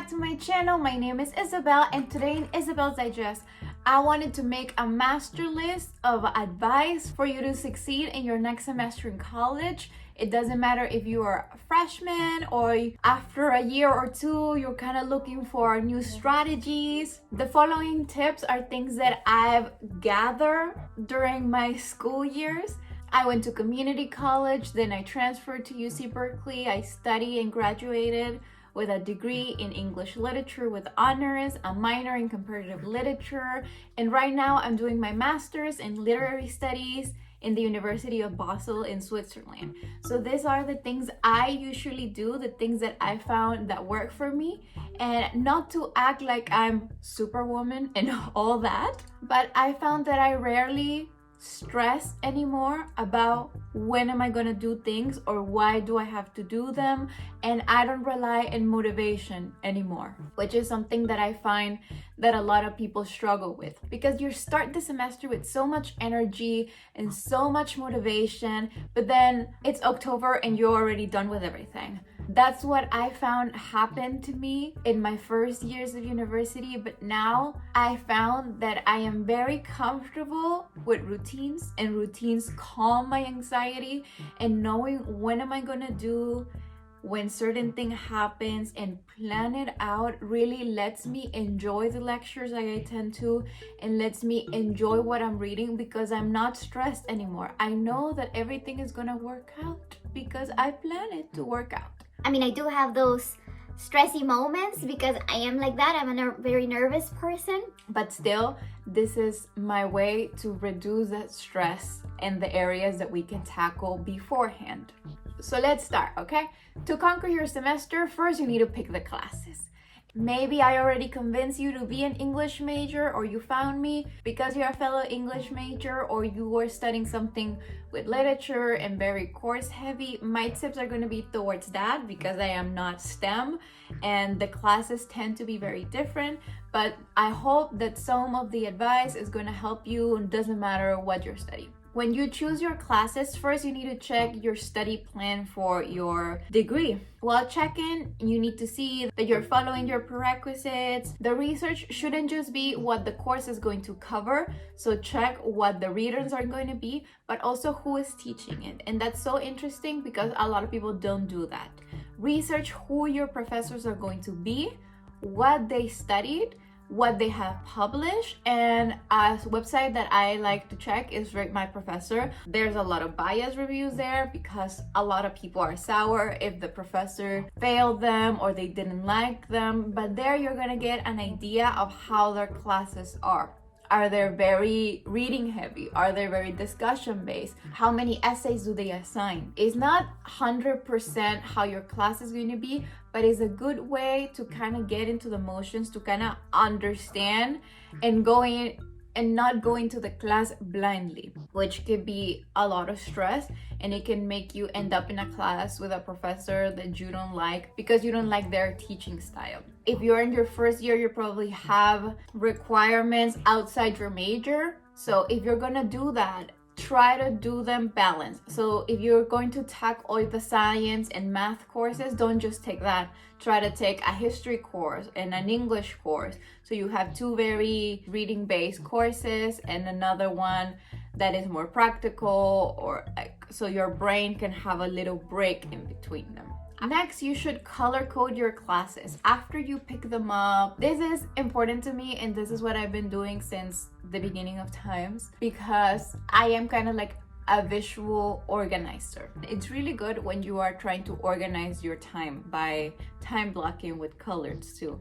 back to my channel. My name is Isabel, and today in Isabel's Digest, I wanted to make a master list of advice for you to succeed in your next semester in college. It doesn't matter if you are a freshman or after a year or two, you're kind of looking for new strategies. The following tips are things that I've gathered during my school years. I went to community college, then I transferred to UC Berkeley. I studied and graduated with a degree in English literature with honors, a minor in comparative literature, and right now I'm doing my master's in literary studies in the University of Basel in Switzerland. So these are the things I usually do, the things that I found that work for me, and not to act like I'm superwoman and all that, but I found that I rarely stress anymore about when am I gonna do things or why do I have to do them, and I don't rely on motivation anymore, which is something that I find that a lot of people struggle with, because you start the semester with so much energy and so much motivation, but then it's October and you're already done with everything. That's what I found happened to me in my first years of university, but now I found that I am very comfortable with routines, and routines calm my anxiety, and knowing when am I gonna do when certain thing happens and plan it out really lets me enjoy the lectures I attend to and lets me enjoy what I'm reading, because I'm not stressed anymore. I know that everything is gonna work out because I plan it to work out. I mean, I do have those stressy moments because I am like that. I'm a very nervous person. But still, this is my way to reduce that stress in the areas that we can tackle beforehand. So let's start, okay? To conquer your semester, first you need to pick the classes. Maybe I already convinced you to be an English major, or you found me because you're a fellow English major, or you were studying something with literature and very course heavy. My tips are going to be towards that because I am not STEM and the classes tend to be very different, but I hope that some of the advice is going to help you. It doesn't matter what you're studying. When you choose your classes, first you need to check your study plan for your degree. While checking, you need to see that you're following your prerequisites. The research shouldn't just be what the course is going to cover, so check what the readers are going to be, but also who is teaching it. And that's so interesting because a lot of people don't do that. Research who your professors are going to be, what they studied, what they have published, and a website that I like to check is Rate My Professor. There's a lot of bias reviews there because a lot of people are sour if the professor failed them or they didn't like them, but there you're gonna get an idea of how their classes are. Are they very reading heavy? Are they very discussion based? How many essays do they assign? It's not 100% how your class is going to be, but it's a good way to kind of get into the motions, to kind of understand and go in and not go into the class blindly, which could be a lot of stress, and it can make you end up in a class with a professor that you don't like because you don't like their teaching style. If you're in your first year, you probably have requirements outside your major. So if you're gonna do that, try to do them balanced. So if you're going to take all the science and math courses, don't just take that. Try to take a history course and an English course. So you have two very reading based courses and another one that is more practical, or so your brain can have a little break in between them. Next, you should color code your classes after you pick them up. This is important to me, and this is what I've been doing since the beginning of times, because I am kind of like a visual organizer. It's really good when you are trying to organize your time by time blocking with colors too.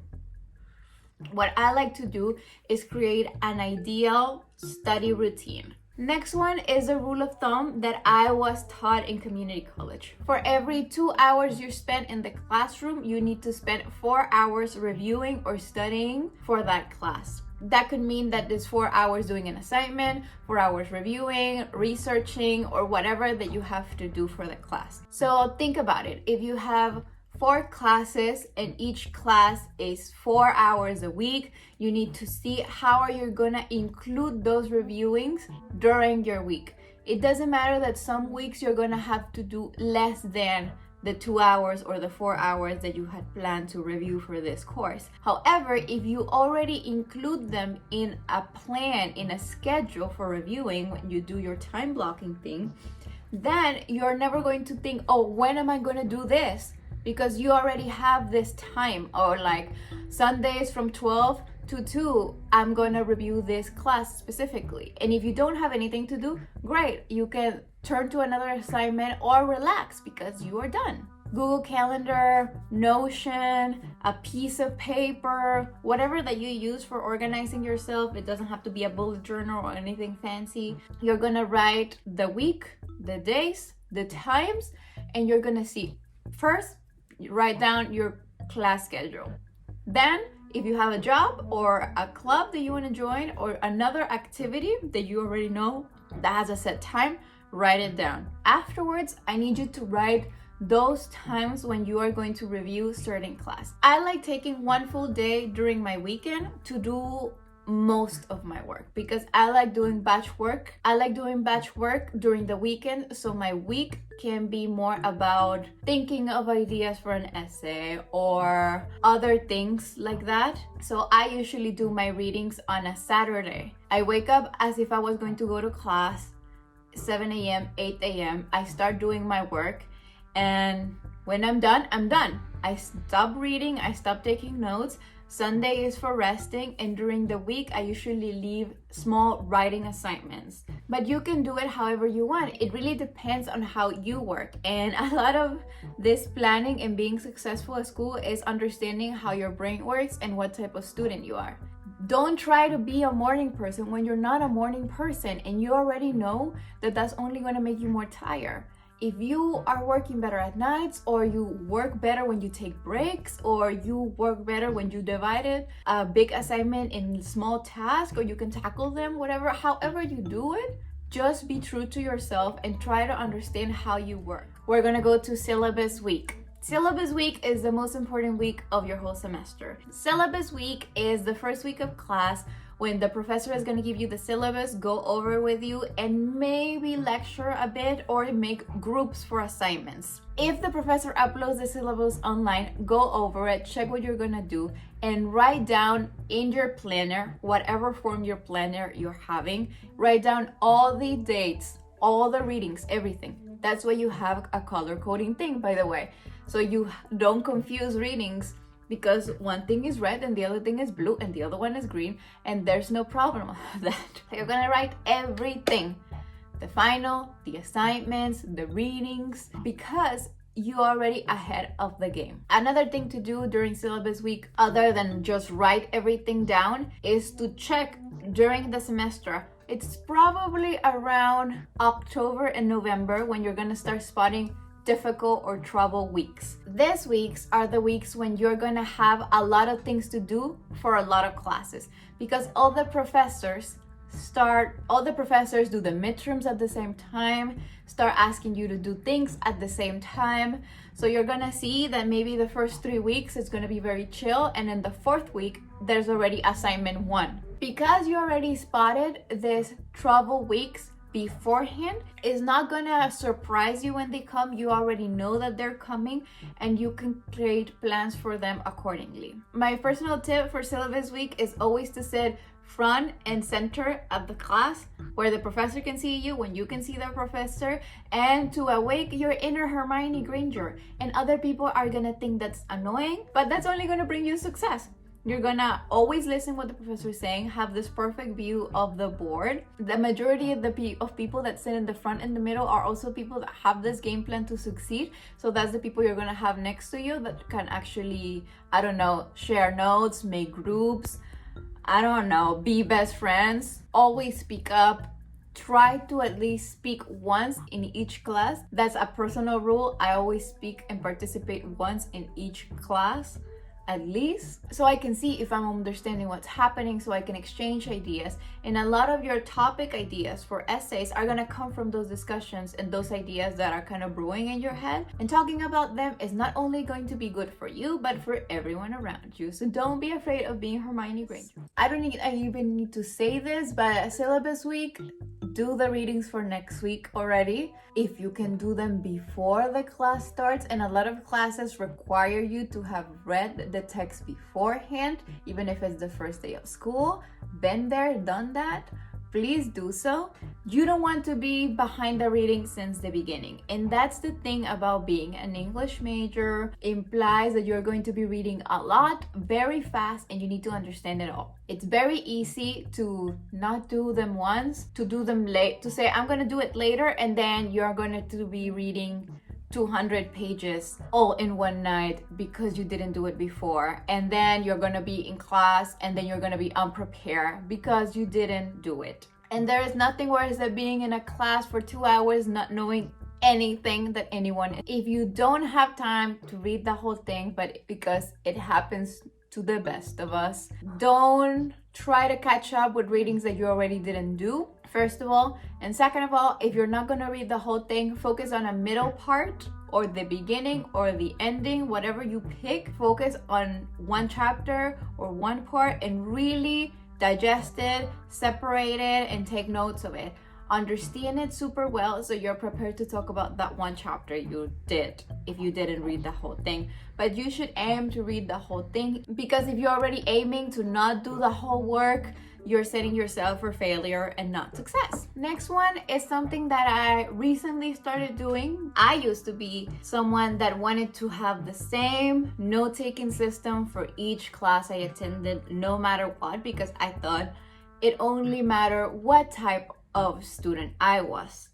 What I like to do is create an ideal study routine. Next one is a rule of thumb that I was taught in community college. For every 2 hours you spend in the classroom, you need to spend 4 hours reviewing or studying for that class. That could mean that it's 4 hours doing an assignment, 4 hours reviewing, researching, or whatever that you have to do for the class. So think about it. If you have 4 classes and each class is 4 hours a week, you need to see how are you gonna include those reviewings during your week. It doesn't matter that some weeks you're gonna have to do less than the 2 hours or the 4 hours that you had planned to review for this course. However, if you already include them in a plan, in a schedule for reviewing, when you do your time blocking thing, then you're never going to think, oh, when am I going to do this? Because you already have this time, or like Sundays from 12 to 2, I'm going to review this class specifically. And if you don't have anything to do, great, you can turn to another assignment or relax because you are done. Google Calendar, Notion, a piece of paper, whatever that you use for organizing yourself. It doesn't have to be a bullet journal or anything fancy. You're gonna write the week, the days, the times, and you're gonna see. First, you write down your class schedule. Then, if you have a job or a club that you want to join or another activity that you already know that has a set time, write it down. Afterwards, I need you to write those times when you are going to review certain class. I like taking one full day during my weekend to do most of my work because I like doing batch work. I like doing batch work during the weekend, so my week can be more about thinking of ideas for an essay or other things like that. So I usually do my readings on a Saturday. I wake up as if I was going to go to class, 7 a.m., 8 a.m. I start doing my work, and when I'm done, I'm done. I stop reading, I stop taking notes. Sunday is for resting, and during the week I usually leave small writing assignments. But you can do it however you want. It really depends on how you work. And a lot of this planning and being successful at school is understanding how your brain works and what type of student you are. Don't try to be a morning person when you're not a morning person and you already know that that's only going to make you more tired. If you are working better at nights, or you work better when you take breaks, or you work better when you divided a big assignment in small tasks, or you can tackle them, whatever, however you do it, just be true to yourself and try to understand how you work. We're gonna go to syllabus week. Syllabus week is the most important week of your whole semester. Syllabus week is the first week of class when the professor is going to give you the syllabus, go over with you, and maybe lecture a bit or make groups for assignments. If the professor uploads the syllabus online, go over it, check what you're going to do, and write down in your planner, whatever form your planner you're having, write down all the dates, all the readings, everything. That's why you have a color coding thing, by the way. So you don't confuse readings, because one thing is red and the other thing is blue and the other one is green, and there's no problem with that. You're gonna write everything, the final, the assignments, the readings, because you're already ahead of the game. Another thing to do during syllabus week, other than just write everything down, is to check during the semester. It's probably around October and November when you're gonna start spotting difficult or trouble weeks. These weeks are the weeks when you're gonna have a lot of things to do for a lot of classes, because all the professors do the midterms at the same time, start asking you to do things at the same time. So you're gonna see that maybe the first 3 weeks is gonna be very chill, and in the 4th week there's already assignment 1. Because you already spotted these trouble weeks beforehand, it's not gonna surprise you when they come. You already know that they're coming, and you can create plans for them accordingly. My personal tip for syllabus week is always to sit front and center of the class, where the professor can see you, when you can see the professor, and to awake your inner Hermione Granger. And other people are gonna think that's annoying, but that's only gonna bring you success. You're gonna always listen what the professor is saying, have this perfect view of the board. The majority of people that sit in the front and the middle are also people that have this game plan to succeed. So that's the people you're gonna have next to you that can actually, share notes, make groups, be best friends. Always speak up. Try to at least speak once in each class. That's a personal rule. I always speak and participate once in each class, at least, so I can see if I'm understanding what's happening, so I can exchange ideas. And a lot of your topic ideas for essays are gonna come from those discussions and those ideas that are kind of brewing in your head. And talking about them is not only going to be good for you, but for everyone around you. So don't be afraid of being Hermione Granger. I even need to say this, but syllabus week, do the readings for next week already. If you can do them before the class starts, and a lot of classes require you to have read the text beforehand, even if it's the first day of school, been there, done that, please do so. You don't want to be behind the reading since the beginning. And that's the thing about being an English major. Implies that you're going to be reading a lot, very fast, and you need to understand it all. It's very easy to not do them once, to do them late, to say, I'm going to do it later, and then you're going to be reading 200 pages all in one night because you didn't do it before, and then you're gonna be in class and then you're gonna be unprepared because you didn't do it. And there is nothing worse than being in a class for 2 hours not knowing anything that anyone. If you don't have time to read the whole thing, but because it happens to the best of us, don't try to catch up with readings that you already didn't do, first of all. And second of all, if you're not going to read the whole thing, focus on a middle part or the beginning or the ending, whatever you pick. Focus on one chapter or one part and really digest it, separate it, and take notes of it. Understand it super well so you're prepared to talk about that one chapter you did if you didn't read the whole thing. But you should aim to read the whole thing, because if you're already aiming to not do the whole work, you're setting yourself for failure and not success. Next one is something that I recently started doing. I used to be someone that wanted to have the same note-taking system for each class I attended, no matter what, because I thought it only mattered what type of student I was.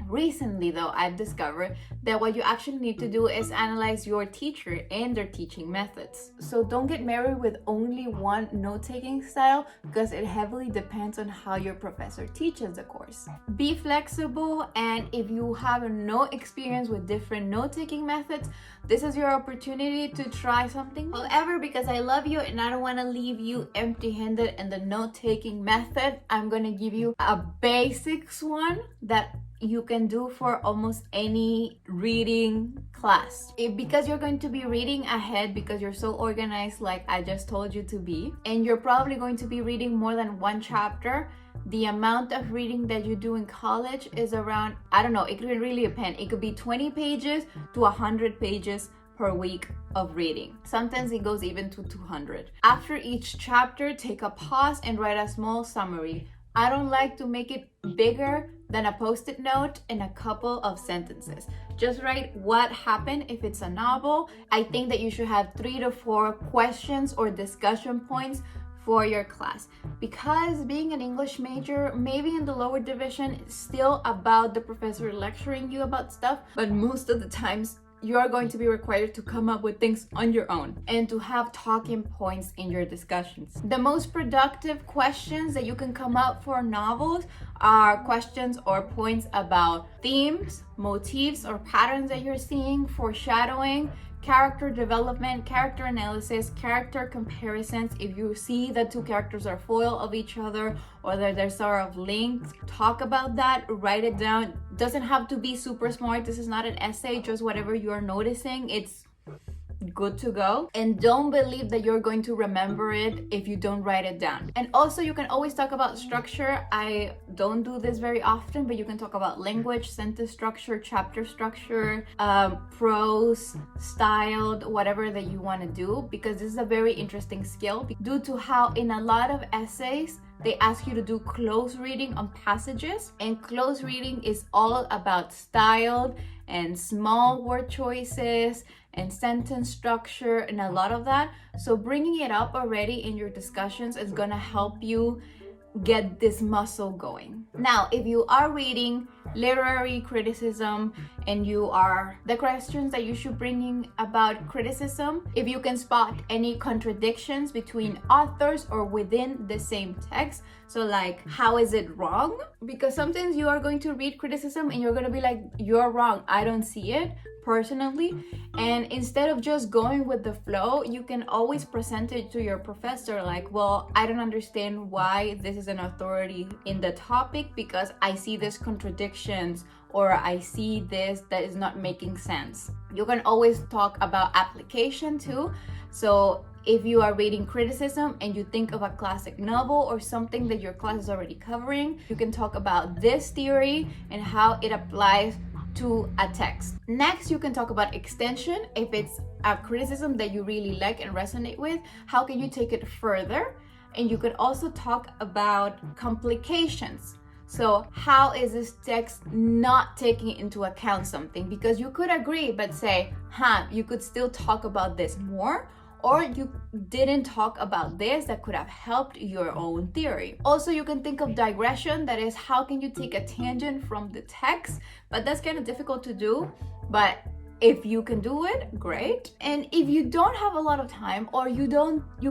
Recently, though, I've discovered that what you actually need to do is analyze your teacher and their teaching methods. So don't get married with only one note-taking style, because it heavily depends on how your professor teaches the course. Be flexible, and if you have no experience with different note-taking methods, this is your opportunity to try something. However, because I love you and I don't want to leave you empty-handed in the note-taking method, I'm going to give you a basics one that you can do for almost any reading class. Because you're going to be reading ahead, because you're so organized like I just told you to be, and you're probably going to be reading more than one chapter, the amount of reading that you do in college is around, I don't know, it could really depend. It could be 20 pages to 100 pages per week of reading. Sometimes it goes even to 200. After each chapter, take a pause and write a small summary. I don't like to make it bigger than a post-it note and a couple of sentences. Just write what happened if it's a novel. I think that you should have 3 to 4 questions or discussion points for your class, because being an English major, maybe in the lower division, is still about the professor lecturing you about stuff, but most of the times you are going to be required to come up with things on your own and to have talking points in your discussions. The most productive questions that you can come up for novels are questions or points about themes, motifs, or patterns that you're seeing, foreshadowing, character development, character analysis, character comparisons. If you see that two characters are foil of each other or that they're sort of linked, talk about that, write it down. Doesn't have to be super smart. This is not an essay, just whatever you're noticing. It's good to go. And don't believe that you're going to remember it if you don't write it down. And also, you can always talk about structure. I don't do this very often, but you can talk about language, sentence structure, chapter structure, prose, styled, whatever that you want to do, because this is a very interesting skill due to how in a lot of essays they ask you to do close reading on passages, and close reading is all about styled and small word choices and sentence structure and a lot of that. So bringing it up already in your discussions is gonna help you get this muscle going. Now, if you are reading literary criticism and the questions that you should bring in about criticism, if you can spot any contradictions between authors or within the same text, so like, how is it wrong? Because sometimes you are going to read criticism and you're going to be like, you're wrong, I don't see it personally. And instead of just going with the flow, you can always present it to your professor like, well, I don't understand why this is an authority in the topic, because I see these contradictions, or I see this that is not making sense. You can always talk about application too. So If you are reading criticism and you think of a classic novel or something that your class is already covering, you can talk about this theory and how it applies to a text. Next, you can talk about extension. If it's a criticism that you really like and resonate with, how can you take it further? And you could also talk about complications. So how is this text not taking into account something? Because you could agree, but say, you could still talk about this more, or you didn't talk about this that could have helped your own theory. Also, you can think of digression, that is, how can you take a tangent from the text? But that's kind of difficult to do, but if you can do it, great. And if you don't have a lot of time, or you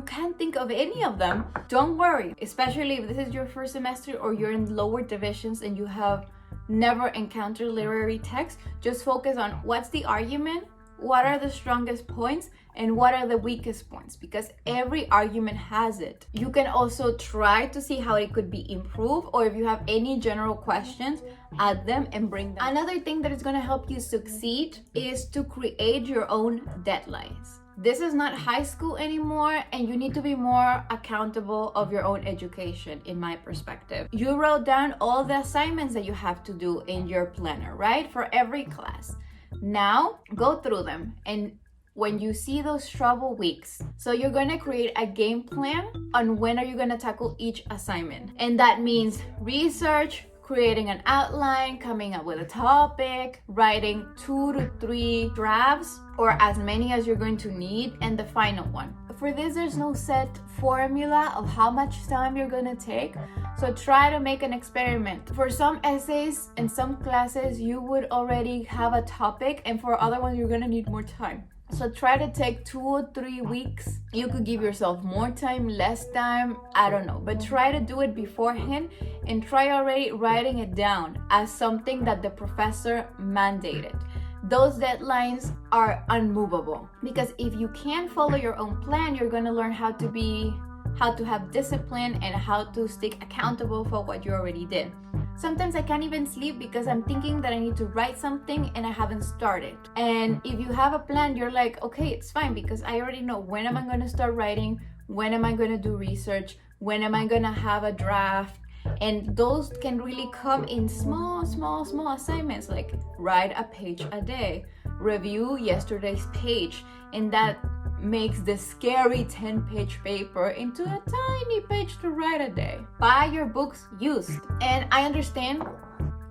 can't think of any of them, don't worry. Especially if this is your first semester or you're in lower divisions and you have never encountered literary text, just focus on what's the argument, what are the strongest points, and what are the weakest points, because every argument has it. You can also try to see how it could be improved, or if you have any general questions, add them and bring them. Another thing that is going to help you succeed is to create your own deadlines. This is not high school anymore, and you need to be more accountable of your own education, in my perspective. You wrote down all the assignments that you have to do in your planner, right? For every class. Now, go through them, and when you see those trouble weeks, so you're going to create a game plan on when are you going to tackle each assignment. And that means research, creating an outline, coming up with a topic, writing 2 to 3 drafts, or as many as you're going to need, and the final one. For this, there's no set formula of how much time you're going to take, so try to make an experiment. For some essays and some classes, you would already have a topic, and for other ones, you're going to need more time. So try to take 2 or 3 weeks. You could give yourself more time, less time, I don't know. But try to do it beforehand and try already writing it down as something that the professor mandated. Those deadlines are unmovable, because if you can't follow your own plan, you're going to learn how to have discipline and how to stay accountable for what you already did. Sometimes I can't even sleep because I'm thinking that I need to write something and I haven't started. And if you have a plan, you're like, okay, it's fine, because I already know when am I going to start writing, when am I going to do research, when am I going to have a draft. And those can really come in small assignments, like write a page a day, review yesterday's page, and that makes the scary 10-page paper into a tiny page to write a day. Buy your books used. And I understand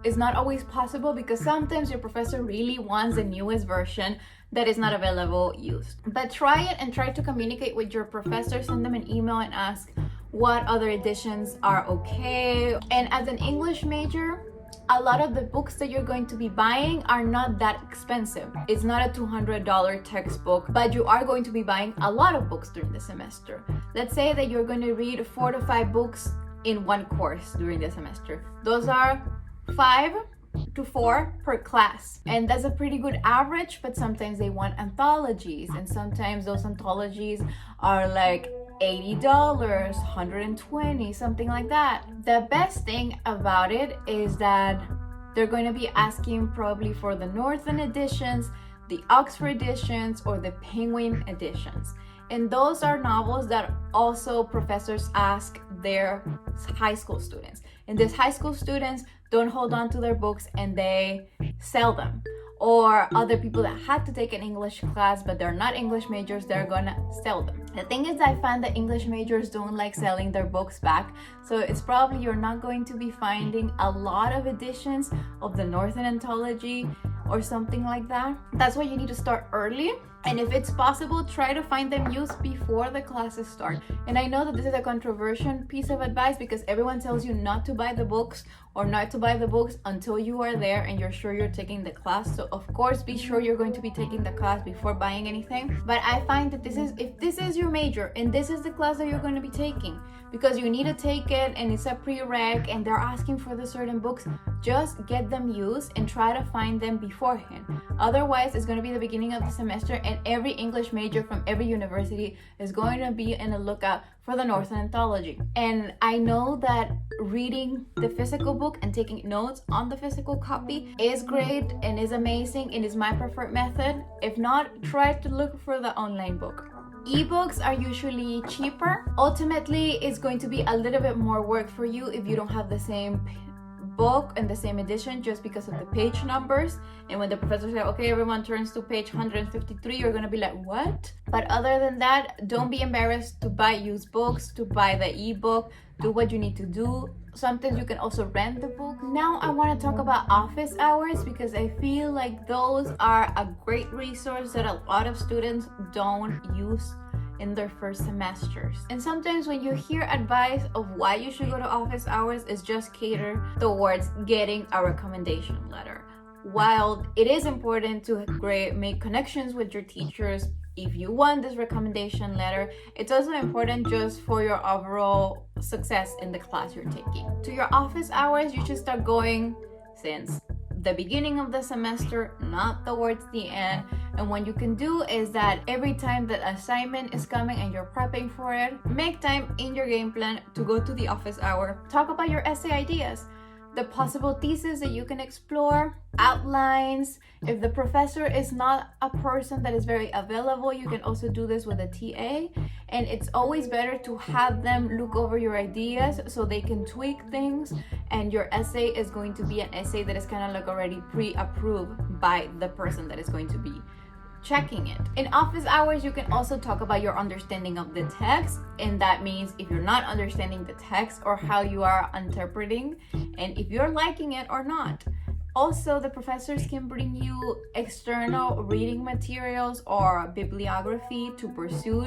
it's not always possible, because sometimes your professor really wants the newest version that is not available used. But try it and try to communicate with your professor. Send them an email and ask what other editions are okay. And as an English major, a lot of the books that you're going to be buying are not that expensive. It's not a $200 textbook, but you are going to be buying a lot of books during the semester. Let's say that you're going to read 4 to 5 books in one course during the semester. Those are 5 to 4 per class, and that's a pretty good average. But sometimes they want anthologies, and sometimes those anthologies are like $80, $120, something like that. The best thing about it is that they're going to be asking probably for the Northern editions, the Oxford editions, or the Penguin editions. And those are novels that also professors ask their high school students. And these high school students don't hold on to their books and they sell them. Or other people that had to take an English class but they're not English majors, they're gonna sell them. The thing is, I find that English majors don't like selling their books back, so it's probably you're not going to be finding a lot of editions of the Northern Anthology or something like that. That's why you need to start early, and if it's possible, try to find them used before the classes start. And I know that this is a controversial piece of advice, because everyone tells you not to buy the books or not to buy the books until you are there and you're sure you're taking the class. So of course, be sure you're going to be taking the class before buying anything. But I find that if this is your major and this is the class that you're going to be taking, because you need to take it and it's a prereq and they're asking for the certain books, just get them used and try to find them beforehand. Otherwise, it's going to be the beginning of the semester and every English major from every university is going to be in a lookout for the Northern Anthology. And I know that reading the physical book and taking notes on the physical copy is great and is amazing and is my preferred method. If not, try to look for the online book. Ebooks are usually cheaper. Ultimately, it's going to be a little bit more work for you if you don't have the same book and the same edition, just because of the page numbers. And when the professor said, okay, everyone turns to page 153, you're gonna be like, what? But other than that, don't be embarrassed to buy used books, to buy the ebook. Do what you need to do. Sometimes you can also rent the book. Now I want to talk about office hours, because I feel like those are a great resource that a lot of students don't use in their first semesters. And sometimes when you hear advice of why you should go to office hours, it's just catered towards getting a recommendation letter. While it is important to make connections with your teachers if you want this recommendation letter, it's also important just for your overall success in the class you're taking. To your office hours, you should start going since the beginning of the semester, not towards the end. And what you can do is that every time that assignment is coming and you're prepping for it, make time in your game plan to go to the office hour. Talk about your essay ideas, the possible thesis that you can explore, outlines. If the professor is not a person that is very available, you can also do this with a TA. And it's always better to have them look over your ideas so they can tweak things, and your essay is going to be an essay that is kind of like already pre-approved by the person that is going to be checking it. In office hours, you can also talk about your understanding of the text, and that means if you're not understanding the text or how you are interpreting, and if you're liking it or not. Also, the professors can bring you external reading materials or bibliography to pursue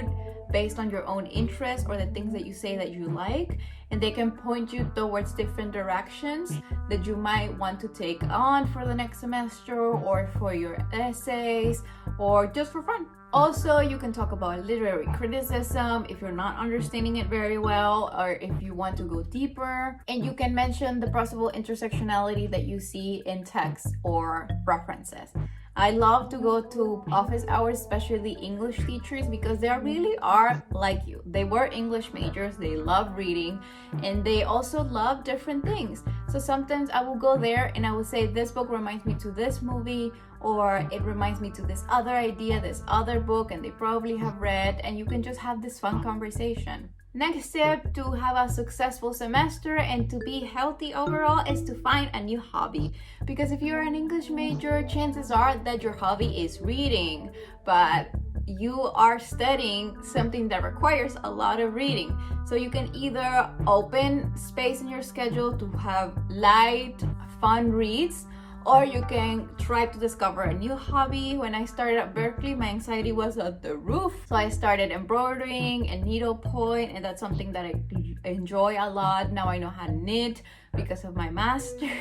based on your own interests or the things that you say that you like, and they can point you towards different directions that you might want to take on for the next semester or for your essays or just for fun. Also, you can talk about literary criticism if you're not understanding it very well, or if you want to go deeper. And you can mention the possible intersectionality that you see in text or references. I love to go to office hours, especially English teachers, because they really are like you. They were English majors, they love reading, and they also love different things. So sometimes I will go there and I will say, this book reminds me to this movie, or it reminds me to this other idea, this other book, and they probably have read, and you can just have this fun conversation. Next step to have a successful semester and to be healthy overall is to find a new hobby. Because if you're an English major, chances are that your hobby is reading, but you are studying something that requires a lot of reading. So you can either open space in your schedule to have light, fun reads, or you can try to discover a new hobby. When I started at Berkeley, my anxiety was at the roof. So I started embroidering and needlepoint, and that's something that I enjoy a lot. Now I know how to knit because of my master's.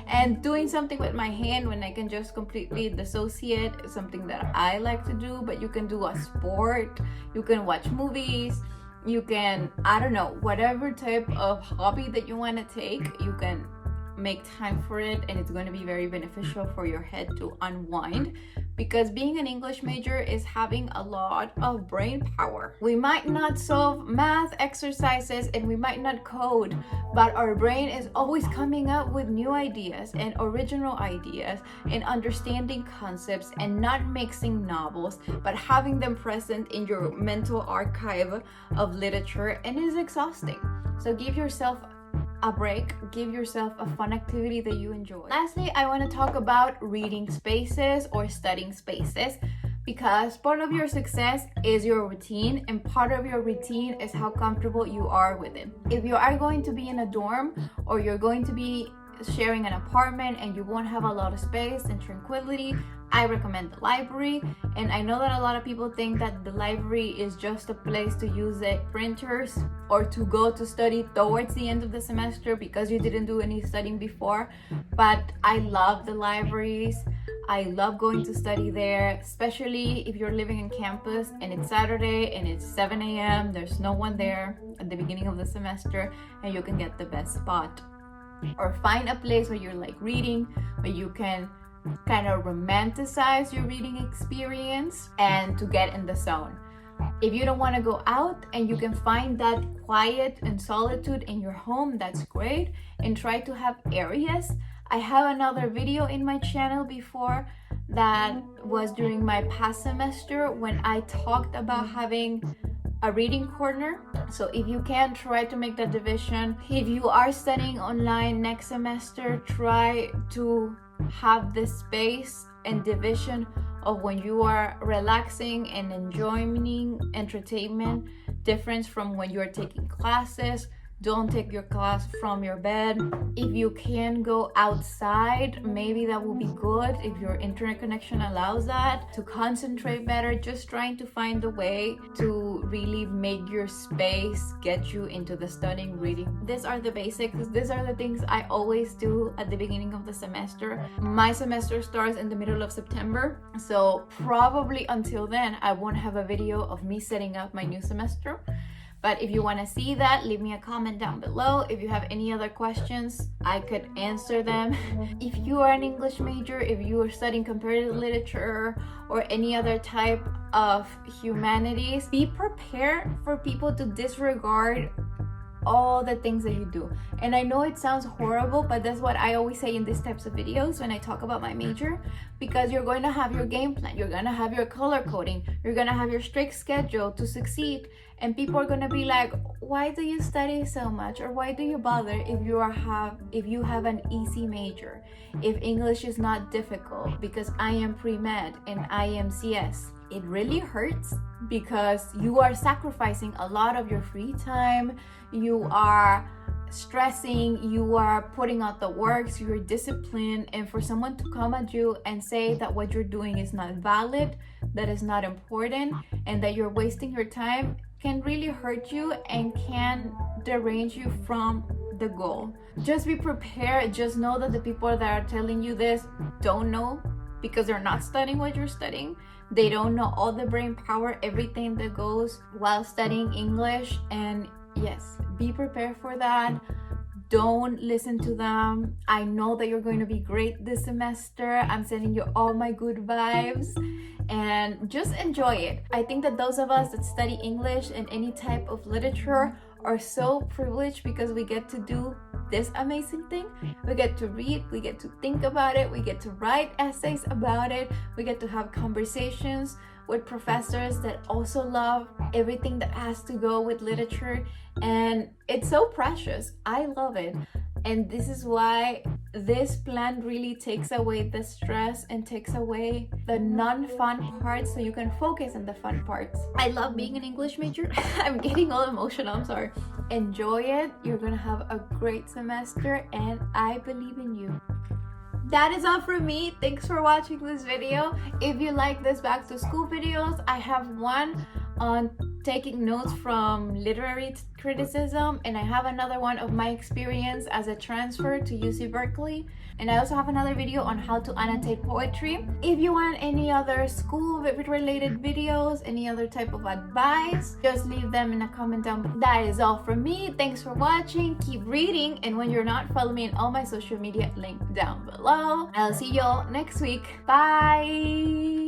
And doing something with my hand when I can just completely dissociate is something that I like to do. But you can do a sport, you can watch movies, you can, I don't know, whatever type of hobby that you want to take, you can make time for it, and it's going to be very beneficial for your head to unwind, because being an English major is having a lot of brain power. We might not solve math exercises and we might not code, but our brain is always coming up with new ideas and original ideas and understanding concepts, and not mixing novels but having them present in your mental archive of literature, and it is exhausting. So give yourself a break, give yourself a fun activity that you enjoy. Lastly, I want to talk about reading spaces or studying spaces, because part of your success is your routine, and part of your routine is how comfortable you are with it. If you are going to be in a dorm, or you're going to be sharing an apartment and you won't have a lot of space and tranquility, I recommend the library. And I know that a lot of people think that the library is just a place to use the printers or to go to study towards the end of the semester because you didn't do any studying before, but I love the libraries. I love going to study there, especially if you're living in campus and it's Saturday and it's 7 a.m. There's no one there at the beginning of the semester, and you can get the best spot. Or find a place where you're like reading, where you can kind of romanticize your reading experience and to get in the zone. If you don't want to go out and you can find that quiet and solitude in your home, that's great. And try to have areas. I have another video in my channel before that was during my past semester when I talked about having a reading corner. So if you can, try to make that division. If you are studying online next semester, try to have this space and division of when you are relaxing and enjoying entertainment, different from when you're taking classes. Don't take your class from your bed. If you can go outside, maybe that will be good if your internet connection allows that, to concentrate better. Just trying to find a way to really make your space get you into the studying, reading. These are the basics. These are the things I always do at the beginning of the semester. My semester starts in the middle of September, so probably until then I won't have a video of me setting up my new semester. But if you want to see that, leave me a comment down below. If you have any other questions, I could answer them. If you are an English major, if you are studying comparative literature or any other type of humanities, be prepared for people to disregard all the things that you do. And I know it sounds horrible, but that's what I always say in these types of videos when I talk about my major, because you're going to have your game plan, you're going to have your color coding, you're going to have your strict schedule to succeed, and people are going to be like, why do you study so much, or why do you bother if you have an easy major, if English is not difficult, because I am pre-med and I am CS. It really hurts because you are sacrificing a lot of your free time, you are stressing, you are putting out the works, you're disciplined, and for someone to come at you and say that what you're doing is not valid, that is not important, and that you're wasting your time can really hurt you and can derange you from the goal. Just be prepared. Just know that the people that are telling you this don't know, because they're not studying what you're studying. They don't know all the brain power, everything that goes while studying English. And yes, be prepared for that. Don't listen to them. I know that you're going to be great this semester. I'm sending you all my good vibes, and just enjoy it. I think that those of us that study English and any type of literature are so privileged because we get to do this amazing thing. We get to read, we get to think about it, we get to write essays about it, we get to have conversations with professors that also love everything that has to go with literature, and it's so precious. I love it. And this is why this plan really takes away the stress and takes away the non-fun parts so you can focus on the fun parts. I love being an English major. I'm getting all emotional, I'm sorry. Enjoy it. You're gonna have a great semester and I believe in you. That is all from me. Thanks for watching this video. If you like this back to school videos, I have one on taking notes from literary criticism, and I have another one of my experience as a transfer to UC Berkeley, and I also have another video on how to annotate poetry. If you want any other school related videos, any other type of advice, just leave them in a comment down below. That is all from me. Thanks for watching. Keep reading, and when you're not, follow me on all my social media, link down below. I'll see y'all next week. Bye.